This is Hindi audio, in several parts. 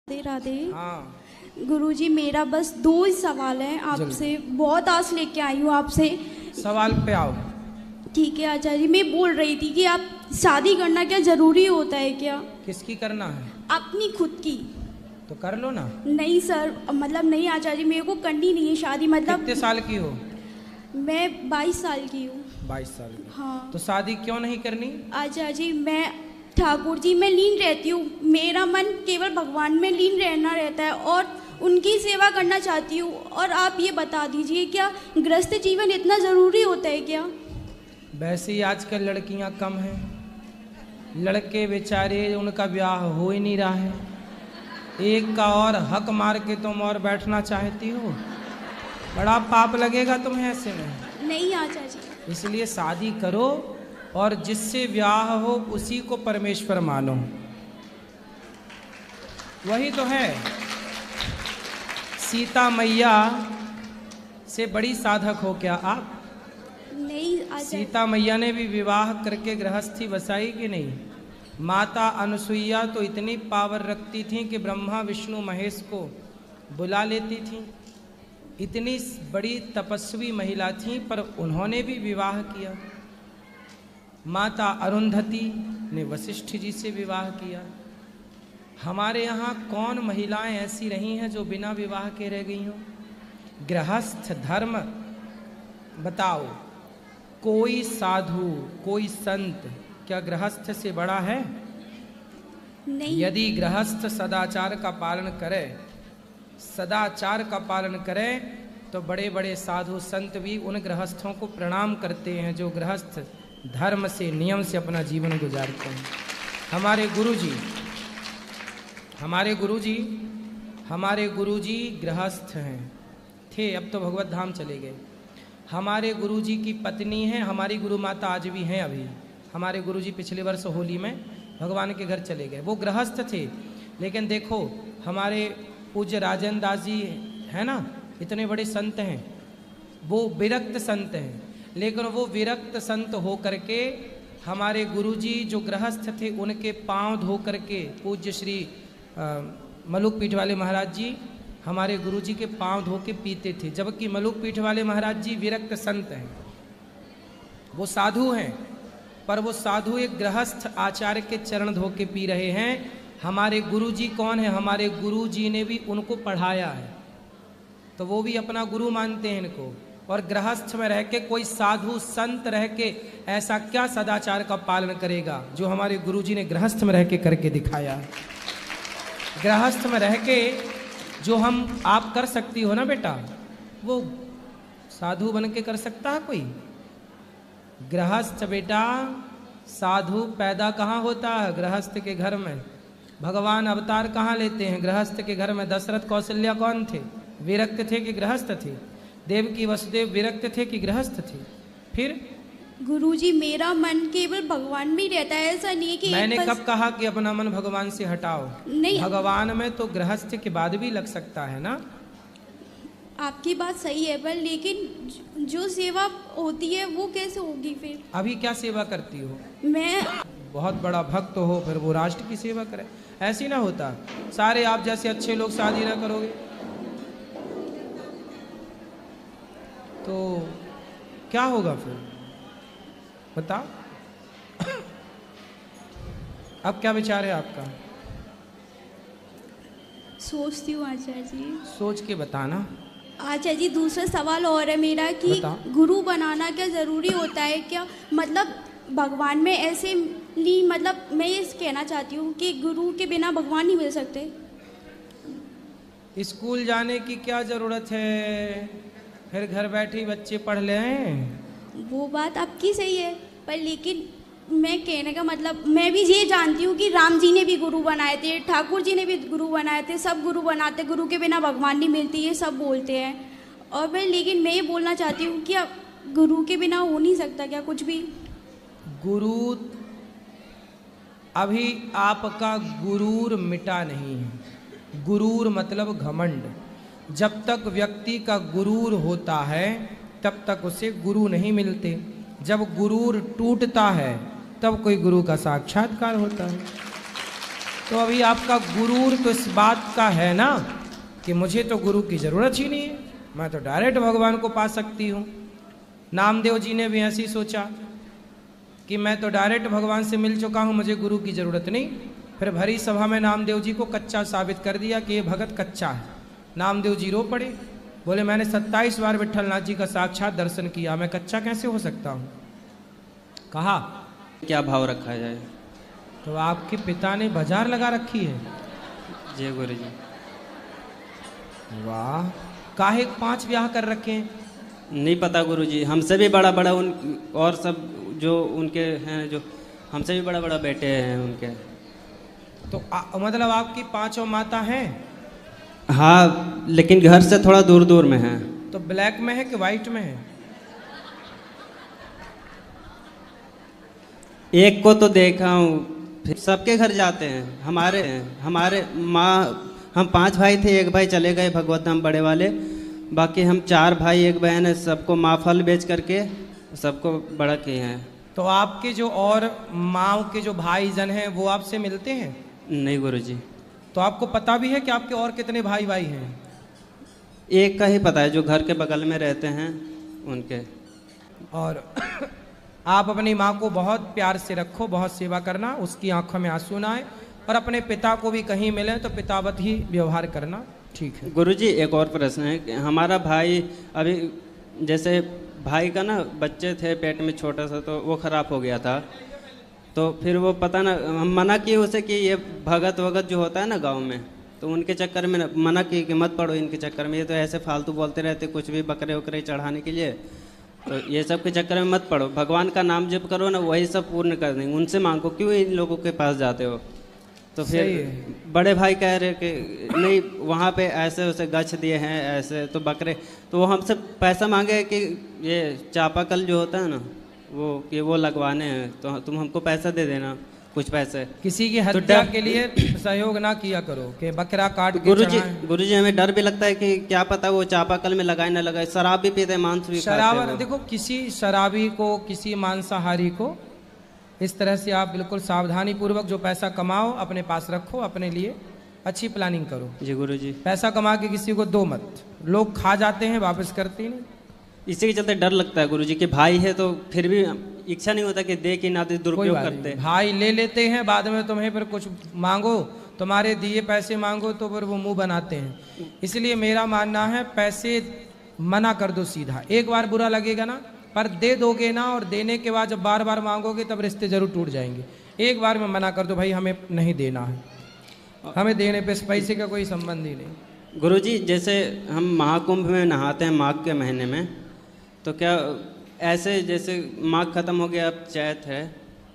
राधे राधे। हाँ गुरुजी, मेरा बस 2 ही सवाल है आपसे। बहुत आस लेके आई हूँ आपसे। सवाल पे आओ। ठीक है आचार्य जी, मैं बोल रही थी कि आप शादी करना क्या जरूरी होता है क्या? किसकी करना है? अपनी खुद की। तो कर लो ना। नहीं सर, मतलब नहीं आचार्य जी, मेरे को करनी नहीं है शादी। मतलब कितने साल की हो? मैं 22 साल की हूँ। 22 साल की। हाँ तो शादी क्यों नहीं करनी? आचार्य जी, मैं ठाकुर जी में लीन रहती हूँ। मेरा मन केवल भगवान में लीन रहना रहता है और उनकी सेवा करना चाहती हूँ। और आप ये बता दीजिए, क्या गृहस्थ जीवन इतना ज़रूरी होता है क्या? वैसे ही आजकल लड़कियां कम हैं, लड़के बेचारे उनका ब्याह हो ही नहीं रहा है। एक का और हक मार के तुम और बैठना चाहती हो, बड़ा पाप लगेगा तुम्हें ऐसे में। नहीं आचार्य जी। इसलिए शादी करो और जिससे ब्याह हो उसी को परमेश्वर मानो। वही तो है। सीता मैया से बड़ी साधक हो क्या आप? नहीं आचार्य। सीता मैया ने भी विवाह करके गृहस्थी बसाई कि नहीं? माता अनुसुईया तो इतनी पावर रखती थी कि ब्रह्मा विष्णु महेश को बुला लेती थी। इतनी बड़ी तपस्वी महिला थी, पर उन्होंने भी विवाह किया। माता अरुंधति ने वशिष्ठ जी से विवाह किया। हमारे यहाँ कौन महिलाएं ऐसी रही हैं जो बिना विवाह के रह गई हों? गृहस्थ धर्म बताओ। कोई साधु, कोई संत क्या गृहस्थ से बड़ा है? नहीं। यदि गृहस्थ सदाचार का पालन करे, सदाचार का पालन करे, तो बड़े बड़े साधु संत भी उन गृहस्थों को प्रणाम करते हैं जो गृहस्थ धर्म से, नियम से अपना जीवन गुजारते हैं। हमारे गुरुजी गृहस्थ हैं थे, अब तो भगवत धाम चले गए। हमारे गुरुजी की पत्नी है, हमारी गुरु माता आज भी हैं। अभी हमारे गुरुजी पिछले वर्ष होली में भगवान के घर चले गए। वो गृहस्थ थे, लेकिन देखो हमारे पूज्य राजन दास जी है ना, इतने बड़े संत हैं, वो विरक्त संत हैं। लेकिन वो विरक्त संत हो करके हमारे गुरुजी जो गृहस्थ थे उनके पांव धो करके, पूज्य श्री मलुक पीठ वाले महाराज जी हमारे गुरुजी के पांव धो के पीते थे। जबकि मलुक पीठ वाले महाराज जी विरक्त संत हैं, वो साधु हैं, पर वो साधु एक गृहस्थ आचार्य के चरण धो के पी रहे हैं। हमारे गुरुजी कौन है? हमारे गुरुजी ने भी उनको पढ़ाया है, तो वो भी अपना गुरु मानते हैं इनको। और गृहस्थ में रह के कोई साधु संत रह के ऐसा क्या सदाचार का पालन करेगा जो हमारे गुरुजी ने गृहस्थ में रह के करके दिखाया है। गृहस्थ में रह के जो हम आप कर सकती हो ना बेटा, वो साधु बन के कर सकता है कोई? गृहस्थ बेटा, साधु पैदा कहाँ होता है? गृहस्थ के घर में। भगवान अवतार कहाँ लेते हैं? गृहस्थ के घर में। दशरथ कौशल्या कौन थे? विरक्त थे कि गृहस्थ थे? देवकी वसुदेव विरक्त थे कि गृहस्थ थे? फिर गुरुजी, मेरा मन केवल भगवान में ही रहता है, ऐसा नहीं है कि मैंने कब कहा कि अपना मन भगवान से हटाओ? नहीं, भगवान में तो गृहस्थ के बाद भी लग सकता है ना। आपकी बात सही है, पर लेकिन जो सेवा होती है वो कैसे होगी फिर? अभी क्या सेवा करती हो? मैं बहुत बड़ा भक्त हो, फिर वो राष्ट्र की सेवा करे? ऐसी ना होता। सारे आप जैसे अच्छे लोग शादी ना करोगे तो क्या होगा फिर? बताओ। अब क्या विचार है आपका? सोचती हूँ आचार्य जी। सोच के बताना। आचार्य जी, दूसरा सवाल और है मेरा कि बताओ। गुरु बनाना क्या ज़रूरी होता है क्या? मतलब भगवान में ऐसे लीन, मतलब मैं ये कहना चाहती हूँ कि गुरु के बिना भगवान नहीं मिल सकते। स्कूल जाने की क्या ज़रूरत है? फिर घर बैठे बच्चे पढ़ लें। वो बात आपकी सही है, पर लेकिन मैं कहने का मतलब, मैं भी ये जानती हूँ कि राम जी ने भी गुरु बनाए थे, ठाकुर जी ने भी गुरु बनाए थे, सब गुरु बनाते, गुरु के बिना भगवान नहीं मिलती, ये सब बोलते हैं। और मैं लेकिन मैं ये बोलना चाहती हूँ कि गुरु के बिना हो नहीं सकता क्या कुछ भी? गुरु, अभी आपका गुरूर मिटा नहीं है। गुरूर मतलब घमंड। जब तक व्यक्ति का गुरूर होता है तब तक उसे गुरु नहीं मिलते। जब गुरूर टूटता है तब कोई गुरु का साक्षात्कार होता है। तो अभी आपका गुरूर तो इस बात का है ना कि मुझे तो गुरु की जरूरत ही नहीं है, मैं तो डायरेक्ट भगवान को पा सकती हूँ। नामदेव जी ने भी ऐसे ही सोचा कि मैं तो डायरेक्ट भगवान से मिल चुका हूँ, मुझे गुरु की जरूरत नहीं। फिर भरी सभा में नामदेव जी को कच्चा साबित कर दिया कि ये भगत कच्चा है। नामदेव जी रो पड़े, बोले मैंने 27 बार विट्ठलनाथ जी का साक्षात दर्शन किया, मैं कच्चा कैसे हो सकता हूँ। कहा क्या भाव रखा जाए? तो आपके पिता ने बाजार लगा रखी है। जय गुरु जी। वाह, काहे 5 ब्याह कर रखे हैं? नहीं पता गुरु जी, हमसे भी बड़ा बड़ा उन और सब जो उनके हैं, जो हमसे भी बड़ा बड़ा बेटे हैं उनके। तो मतलब आपकी 5 माता हैं? हाँ, लेकिन घर से थोड़ा दूर दूर में है। तो ब्लैक में है कि वाइट में है? एक को तो देखा हूँ, फिर सबके घर जाते हैं। हमारे माँ, हम 5 भाई थे, एक भाई चले गए भगवत धाम बड़े वाले, बाकी हम 4 भाई 1 बहन है, सबको माँ फल बेच करके सबको बड़ा किए हैं। तो आपके जो और माँ के जो भाई जन हैं वो आपसे मिलते हैं? नहीं गुरु जी। तो आपको पता भी है कि आपके और कितने भाई हैं? एक का ही पता है, जो घर के बगल में रहते हैं उनके। और आप अपनी माँ को बहुत प्यार से रखो, बहुत सेवा करना, उसकी आंखों में आंसू ना आए, और अपने पिता को भी कहीं मिले तो पितावत ही व्यवहार करना। ठीक है गुरुजी, एक और प्रश्न है कि हमारा भाई अभी, जैसे भाई का ना बच्चे थे पेट में छोटा सा, तो वो खराब हो गया था। तो फिर वो पता ना, हम मना किए उसे कि ये भगत वगत जो होता है ना गांव में, तो उनके चक्कर में मना किए कि मत पढ़ो इनके चक्कर में, ये तो ऐसे फालतू बोलते रहते कुछ भी, बकरे वकरे चढ़ाने के लिए, तो ये सब के चक्कर में मत पढ़ो, भगवान का नाम जप करो ना, वही सब पूर्ण कर देंगे, उनसे मांगो, क्यों इन लोगों के पास जाते हो। तो फिर बड़े भाई कह रहे कि नहीं, वहाँ पे ऐसे उसे गच्छ दिए हैं ऐसे, तो बकरे, तो वो हमसे पैसा मांगे कि ये चापाकल जो होता है ना वो, कि वो लगवाने हैं, तो तुम हमको पैसा दे देना, कुछ पैसे। किसी की हत्या के लिए सहयोग ना किया करो कि बकरा काट के गुरुजी हमें डर भी लगता है कि क्या पता वो चापाकल में लगाए ना लगाए। शराब भी पीते, मांस भी शराब, देखो किसी शराबी को, किसी मांसाहारी को इस तरह से आप बिल्कुल सावधानी पूर्वक जो पैसा कमाओ अपने पास रखो, अपने लिए अच्छी प्लानिंग करो। जी गुरुजी। पैसा कमा के किसी को दो मत, लोग खा जाते हैं वापस करते नहीं। इसी के चलते डर लगता है गुरुजी कि भाई है तो फिर भी इच्छा नहीं होता कि दे कि ना दे, दुरुपयोग करते हैं। भाई ले लेते हैं, बाद में तुम्हें फिर कुछ मांगो, तुम्हारे दिए पैसे मांगो तो फिर वो मुंह बनाते हैं। इसलिए मेरा मानना है पैसे मना कर दो सीधा, एक बार बुरा लगेगा ना, पर दे दोगे ना, और देने के बाद जब बार बार मांगोगे तब रिश्ते जरूर टूट जाएंगे। एक बार में मना कर दो, भाई हमें नहीं देना है, हमें देने पे पैसे का कोई संबंध ही नहीं। गुरुजी, जैसे हम महाकुंभ में नहाते हैं माघ के महीने में, तो क्या ऐसे जैसे माघ खत्म हो गया, अब चैत है,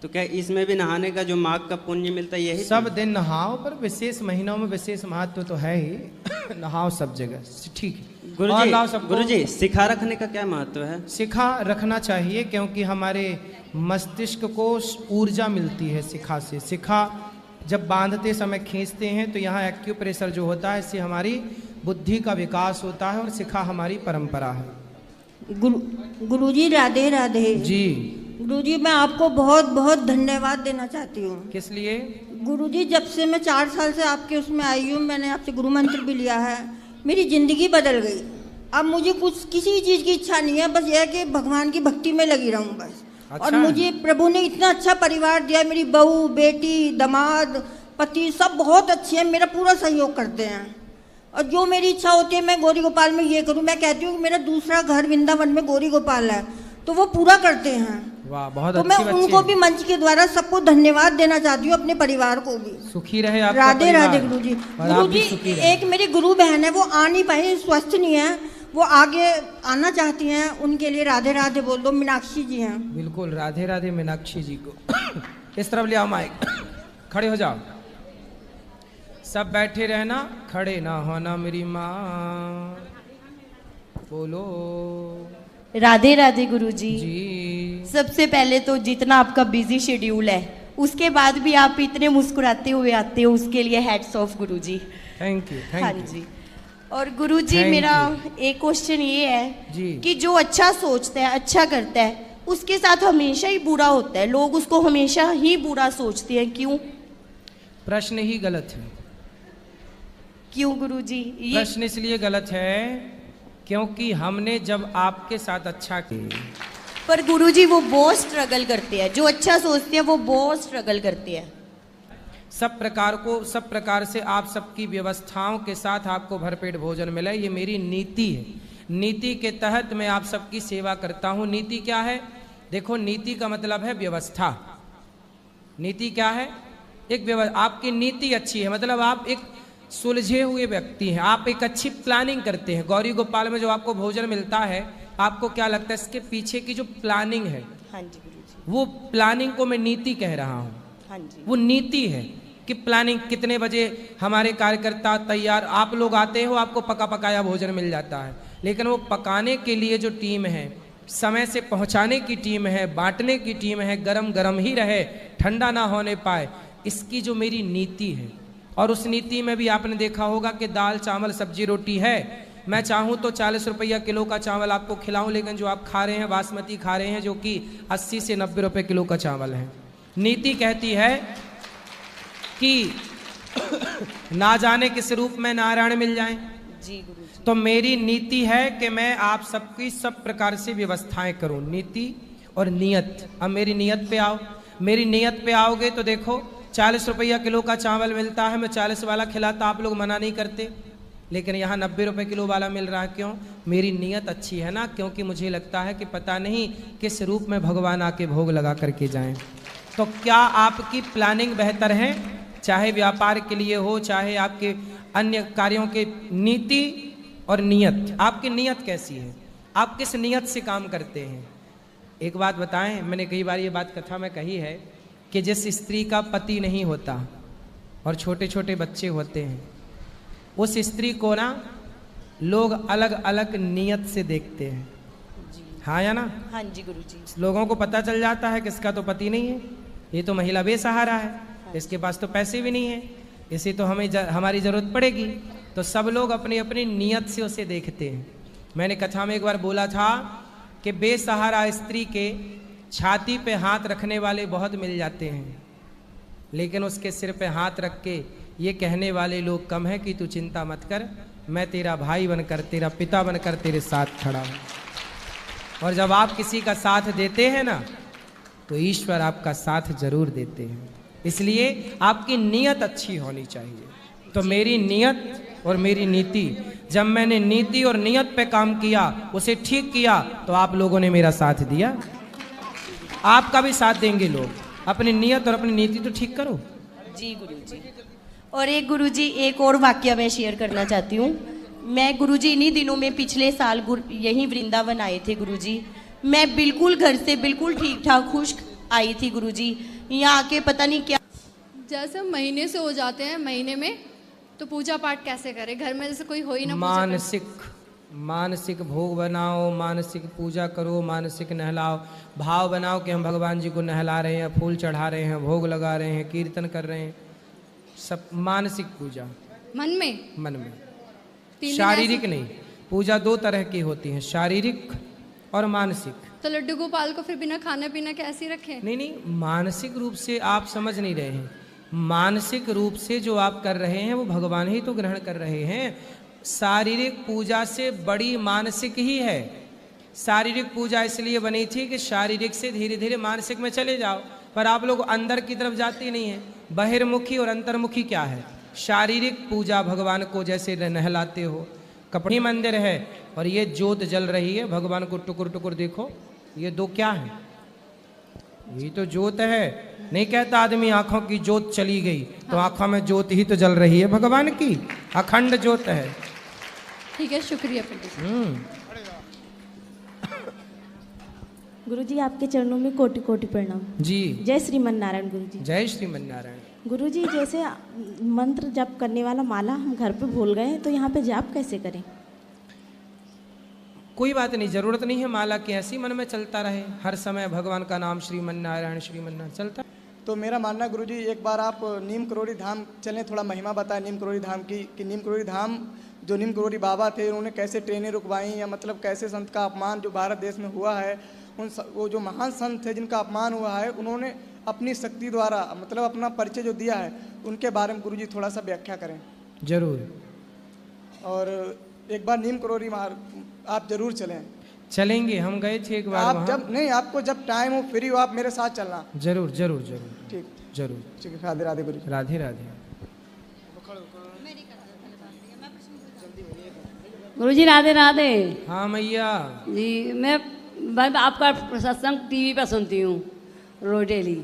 तो क्या इसमें भी नहाने का जो माघ का पुण्य मिलता है यही? सब दिन नहाओ, पर विशेष महीनों में विशेष महत्व तो है ही। नहाओ सब जगह, ठीक है। गुरुजी, सिखा रखने का क्या महत्व है? सिखा रखना चाहिए क्योंकि हमारे मस्तिष्क को ऊर्जा मिलती है सिखा से। सिखा जब बांधते समय खींचते हैं तो यहाँ एक्यूप्रेशर जो होता है, इससे हमारी बुद्धि का विकास होता है, और सिखा हमारी परंपरा है। गुरुजी राधे राधे। जी गुरुजी, मैं आपको बहुत बहुत धन्यवाद देना चाहती हूँ। किस लिए? गुरुजी, जब से मैं 4 साल से आपके उसमें आई हूँ, मैंने आपसे गुरु मंत्र भी लिया है, मेरी ज़िंदगी बदल गई। अब मुझे कुछ किसी चीज़ की इच्छा नहीं है, बस यह कि भगवान की भक्ति में लगी रहूँ बस। अच्छा। और मुझे प्रभु ने इतना अच्छा परिवार दिया, मेरी बहू, बेटी, दामाद, पति सब बहुत अच्छे हैं, मेरा पूरा सहयोग करते हैं। और जो मेरी इच्छा होती है मैं गौरी गोपाल में ये करूँ, मैं कहती हूँ कि मेरा दूसरा घर वृंदावन में गौरी गोपाल है, तो वो पूरा करते हैं। वाह, बहुत तो मैं उनको भी मंच के द्वारा सबको धन्यवाद देना चाहती हूँ, अपने परिवार को भी। सुखी रहे आपका राधे परिवार। राधे गुरुजी। गुरुजी, एक मेरी गुरु बहन है, वो आ नहीं पाई, स्वस्थ नहीं है, वो आगे आना चाहती हैं, उनके लिए राधे राधे बोल दो। मीनाक्षी जी हैं। बिल्कुल, राधे राधे मीनाक्षी जी को। इस तरफ ले आओ माइक, खड़े हो जाओ, सब बैठे रहना, खड़े ना होना मेरी माँ। बोलो राधे राधे गुरुजी। जी। सबसे पहले तो जितना आपका बिजी शेड्यूल है, उसके बाद भी आप इतने मुस्कुराते हुए आते हो, उसके लिए hats off Guruji. Thank you. हाँ जी। और गुरुजी, मेरा एक क्वेश्चन ये है जी, कि जो अच्छा सोचता है, अच्छा करता है, उसके साथ हमेशा ही बुरा होता है, लोग उसको हमेशा ही बुरा सोचते हैं, क्यों? प्रश्न ही गलत है। क्यों गुरुजी? ये प्रश्न इसलिए गलत है क्योंकि हमने जब आपके साथ अच्छा किया। पर गुरुजी वो बहुत स्ट्रगल करते हैं, जो अच्छा सोचते हैं वो बहुत स्ट्रगल करते हैं। सब प्रकार से आप सबकी व्यवस्थाओं के साथ आपको भरपेट भोजन मिले, ये मेरी नीति है। नीति के तहत मैं आप सबकी सेवा करता हूँ। नीति क्या है? देखो, नीति का मतलब है व्यवस्था। नीति क्या है? एक आपकी नीति अच्छी है, मतलब आप एक सुलझे हुए व्यक्ति हैं, आप एक अच्छी प्लानिंग करते हैं। गौरी गोपाल में जो आपको भोजन मिलता है, आपको क्या लगता है इसके पीछे की जो प्लानिंग है? हाँ जी गुरुजी। वो प्लानिंग को मैं नीति कह रहा हूँ। हाँ जी। वो नीति है कि प्लानिंग, कितने बजे हमारे कार्यकर्ता तैयार, आप लोग आते हो, आपको पका पकाया भोजन मिल जाता है, लेकिन वो पकाने के लिए जो टीम है, समय से पहुंचाने की टीम है, बांटने की टीम है, गरम गरम ही रहे, ठंडा ना होने पाए, इसकी जो मेरी नीति है। और उस नीति में भी आपने देखा होगा कि दाल चावल सब्जी रोटी है। मैं चाहूँ तो 40 रुपया किलो का चावल आपको खिलाऊं, लेकिन जो आप खा रहे हैं बासमती खा रहे हैं, जो कि 80 से 90 रुपये किलो का चावल है। नीति कहती है कि ना जाने किस रूप में नारायण मिल जाएं। जी गुरुजी। तो मेरी नीति है कि मैं आप सबकी सब प्रकार से व्यवस्थाएं करूं। नीति और नियत। अब मेरी नियत पे आओ। मेरी नियत पे आओगे तो देखो, 40 रुपया किलो का चावल मिलता है, मैं 40 वाला खिलाता, आप लोग मना नहीं करते, लेकिन यहाँ 90 रुपये किलो वाला मिल रहा है। क्यों? मेरी नीयत अच्छी है ना, क्योंकि मुझे लगता है कि पता नहीं किस रूप में भगवान आके भोग लगा करके जाएं। तो क्या आपकी प्लानिंग बेहतर है? चाहे व्यापार के लिए हो, चाहे आपके अन्य कार्यों के, नीति और नियत। आपकी नियत कैसी है? आप किस नियत से काम करते हैं? एक बात बताएं, मैंने कई बार ये बात कथा में कही है कि जिस स्त्री का पति नहीं होता और छोटे छोटे बच्चे होते हैं, उस स्त्री को ना लोग अलग अलग नियत से देखते हैं। हाँ या ना? हाँ जी गुरुजी। लोगों को पता चल जाता है कि इसका तो पति नहीं है, ये तो महिला बेसहारा है, इसके पास तो पैसे भी नहीं है, इसे तो हमारी जरूरत पड़ेगी। तो सब लोग अपनी अपनी नियत से उसे देखते हैं। मैंने कथा में एक बार बोला था कि बेसहारा स्त्री के छाती पे हाथ रखने वाले बहुत मिल जाते हैं, लेकिन उसके सिर पे हाथ रख के ये कहने वाले लोग कम है कि तू चिंता मत कर, मैं तेरा भाई बनकर, तेरा पिता बनकर तेरे साथ खड़ा हूँ। और जब आप किसी का साथ देते हैं ना, तो ईश्वर आपका साथ जरूर देते हैं। इसलिए आपकी नियत अच्छी होनी चाहिए। तो मेरी नियत और मेरी नीति, जब मैंने नीति और नियत पे काम किया, उसे ठीक किया, तो आप लोगों ने मेरा साथ दिया। आपका भी साथ देंगे लोग। अपनी नियत और अपनी नीति तो ठीक करो। जी गुरुजी। और एक गुरुजी, एक और वाक्य मैं शेयर करना चाहती हूँ। मैं गुरुजी इन्हीं दिनों में पिछले साल यहीं वृंदावन आए थे गुरुजी। मैं बिल्कुल घर से बिल्कुल ठीक ठाक खुश आई थी गुरुजी। यहाँ आके पता नहीं क्या, जैसे हम महीने से हो जाते हैं, महीने में तो पूजा पाठ कैसे करें? घर में जैसे कोई हो ही ना। मानसिक भोग बनाओ, मानसिक पूजा करो, मानसिक नहलाओ, भाव बनाओ कि हम भगवान जी को नहला रहे हैं, फूल चढ़ा रहे हैं, भोग लगा रहे हैं, कीर्तन कर रहे हैं। सब मानसिक पूजा मन में। शारीरिक नहीं। पूजा 2 तरह की होती है, शारीरिक और मानसिक। तो लड्डू गोपाल को फिर बिना खाना पीना कैसे रखें? नहीं, मानसिक रूप से आप समझ नहीं रहे हैं। मानसिक रूप से जो आप कर रहे हैं वो भगवान ही तो ग्रहण कर रहे हैं। शारीरिक पूजा से बड़ी मानसिक ही है। शारीरिक पूजा इसलिए बनी थी कि शारीरिक से धीरे धीरे मानसिक में चले जाओ, पर आप लोग अंदर की तरफ जाते नहीं है। बहिर्मुखी और अंतर्मुखी क्या है? शारीरिक पूजा, भगवान को जैसे नहलाते हो, कपड़ी मंदिर है और ये ज्योत जल रही है, भगवान को टुकुर टुकुर देखो, ये 2 क्या है? ये तो ज्योत है। नहीं कहता आदमी आंखों की ज्योत चली गई, तो आंखों में ज्योत ही तो जल रही है भगवान की, अखंड ज्योत है। ठीक है, शुक्रिया पंडित जी। गुरुजी, आपके चरणों में कोटि कोटि प्रणाम। जी। जय श्रीमन नारायण गुरुजी। जय श्रीमन नारायण। गुरुजी, जैसे मंत्र जप करने वाला माला हम घर पे भूल गए, तो यहाँ पे जाप कैसे करें? कोई बात नहीं, जरूरत नहीं है माला की, ऐसी मन में चलता रहे हर समय भगवान का नाम, श्रीमन नारायण चलता। तो मेरा मानना गुरुजी, एक बार आप नीम करोड़ी धाम चलें, थोड़ा महिमा बताएं नीम करोड़ी धाम की, कि नीम करोड़ी धाम जो नीम करोड़ी बाबा थे, उन्होंने कैसे ट्रेनें रुकवाई, या मतलब कैसे संत का अपमान जो भारत देश में हुआ है, वो जो महान संत थे जिनका अपमान हुआ है, उन्होंने अपनी शक्ति द्वारा मतलब अपना परिचय जो दिया है उनके बारे में गुरुजी थोड़ा सा व्याख्या करें। जरूर। और एक बार नीम करोड़ी आप जरूर चलें। चलेंगे, हम गए थे एक बार आप वहाँ। जब नहीं, आपको जब टाइम हो फ्री हो आप मेरे साथ चलना। जरूर जरूर जरूर। ठीक जरूर। ठीक है, राधे राधे गुरु। राधे राधे। गुरुजी राधे राधे। हाँ मैया जी मैं आपका सत्संग टीवी पर सुनती हूँ रोज डेली।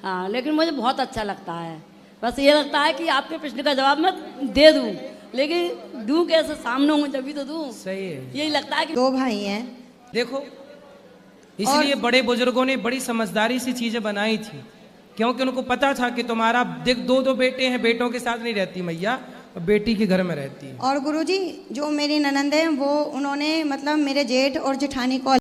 हाँ, लेकिन मुझे बहुत अच्छा लगता है। बस ये लगता है कि आपके प्रश्न का जवाब मैं दे दूँ, लेकिन दूँ कैसे, सामने हूँ जब भी तो दूँ। सही है। यही लगता है कि दो भाई हैं। देखो, इसलिए बड़े बुजुर्गों ने बड़ी समझदारी से चीजें बनाई थी, क्योंकि उनको पता था कि तुम्हारा देख दो बेटे हैं, बेटों के साथ नहीं रहती मैया, बेटी के घर में रहती है। और गुरुजी जो मेरी ननंद है वो उन्होंने मतलब मेरे जेठ और जेठानी को